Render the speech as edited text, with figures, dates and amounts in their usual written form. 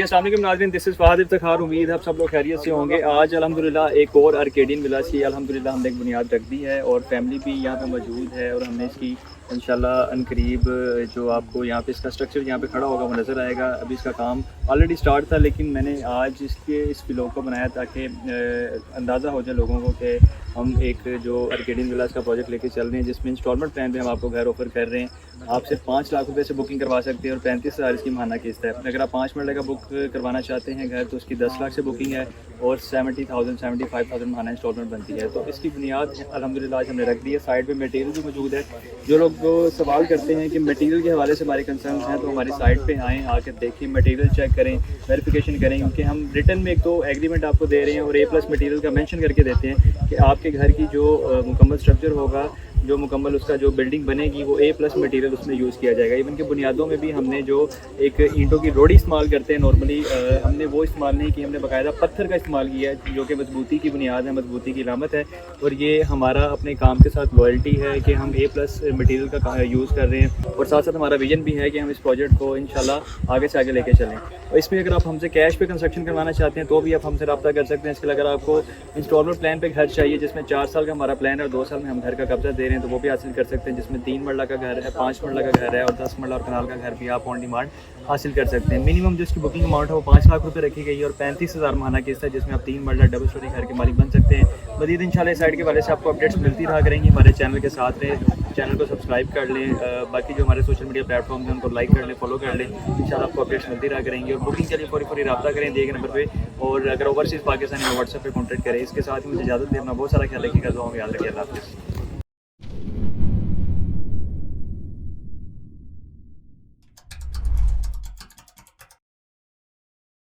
जी अस्सलाम वालेकुम नाज़रीन, दिस इज़ फ़हद इफ्तिखार। उम्मीद है आप सब लोग खैरियत से होंगे। आज अल्हम्दुलिल्लाह एक और आर्केडियन विला की अल्हम्दुलिल्लाह हमने एक बुनियाद रख दी है और फैमिली भी यहाँ पे मौजूद है और हमने इसकी इंशाल्लाह अनकरीब जो आपको यहाँ पे इसका स्ट्रक्चर यहाँ पे खड़ा होगा वो नज़र आएगा। अभी इसका काम ऑलरेडी स्टार्ट था, लेकिन मैंने आज इस व्लॉग को बनाया ताकि अंदाज़ा हो जाए लोगों को कि हम एक जो आर्केडियन विलास का प्रोजेक्ट लेके चल रहे हैं, जिसमें इंस्टॉलमेंट प्लान पे हम आपको घर ऑफर कर रहे हैं। आप सिर्फ 5 लाख रुपए से बुकिंग करवा सकते हैं और 35,000 इसकी माहाना किस्त है। अगर आप 5 मरले का बुक करवाना चाहते हैं घर, तो उसकी 10 लाख से बुकिंग है और 75,000 माहाना इंस्टॉलमेंट बनती है। तो इसकी बुनियाद अल्हम्दुलिल्लाह आज हमने रख दी है। साइड पे मटेरियल भी मौजूद है। जो लोग सवाल करते हैं कि मटेरियल के हवाले से हमारे कंसर्न हैं, तो हमारी साइट पे आएँ, आकर देखें, मटेरियल चेक करें, वेरिफिकेशन करें, क्योंकि हम रिटर्न में एक तो एग्रीमेंट आपको दे रहे हैं और A+ मटेरियल का मेंशन करके देते हैं कि आपके घर की जो मुकम्मल स्ट्रक्चर होगा, जो मुकम्मल उसका जो बिल्डिंग बनेगी, वो A+ मटेरियल उसमें यूज़ किया जाएगा। इवन के बुनियादों में भी हमने जो एक ईंटों की रोड़ी इस्तेमाल करते हैं नॉर्मली, हमने वो इस्तेमाल नहीं की, हमने बाकायदा पत्थर का इस्तेमाल किया है, जो कि मजबूती की बुनियाद है, मजबूती की अलामत है। और ये हमारा अपने काम के साथ लॉयल्टी है कि हम A+ मटेरियल का यूज़ कर रहे हैं। और साथ साथ हमारा विजन भी है कि हम इस प्रोजेक्ट को इंशाल्लाह आगे से आगे लेके चलें। और इसमें अगर आप हमसे कैश पे कंस्ट्रक्शन करवाना चाहते हैं तो भी आप हमसे रब्ता कर सकते हैं। इसके लिए अगर आपको इंस्टॉलमेंट प्लान पे घर चाहिए, जिसमें 4 साल का हमारा प्लान है और 2 साल में हम घर का कब्जा दे रहे हैं, तो वो भी हासिल कर सकते हैं। जिसमें 3 मरला का घर है, 5 मरला का घर है और 10 मरला और कनाल का घर भी आप ऑन डिमांड हासिल कर सकते हैं। मिनिमम जो इसकी बुकिंग अमाउंट है वो 5 लाख रुपए रखी गई है और 35,000 माहाना किस्त है, जिसमें आप 3 मरला डबल स्टोरी घर के मालिक बन सकते हैं। मज़ीद इंशाल्लाह साइड के वाले से आपको अपडेट्स मिलती रहा करेंगी। हमारे चैनल के साथ रहें, चैनल को सब्सक्राइब कर लें, बाकी जो हमारे सोशल मीडिया प्लेटफॉर्म हैं उनको लाइक कर लें, फॉलो कर लें। इंशाल्लाह आपको अपडेट्स मिलती रहा करेंगी। और बुकिंग के लिए फौरी रब्ता करें दिए गए नंबर पे। और अगर ओवरसीज़ पाकिस्तानी व्हाट्सएप पे कॉन्टैक्ट करें। इसके साथ ही मुझे इजाज़त दें। अपना बहुत सारा ख्याल रखिएगा। दुआ में याद रखिए। अल्लाह हाफ़िज़।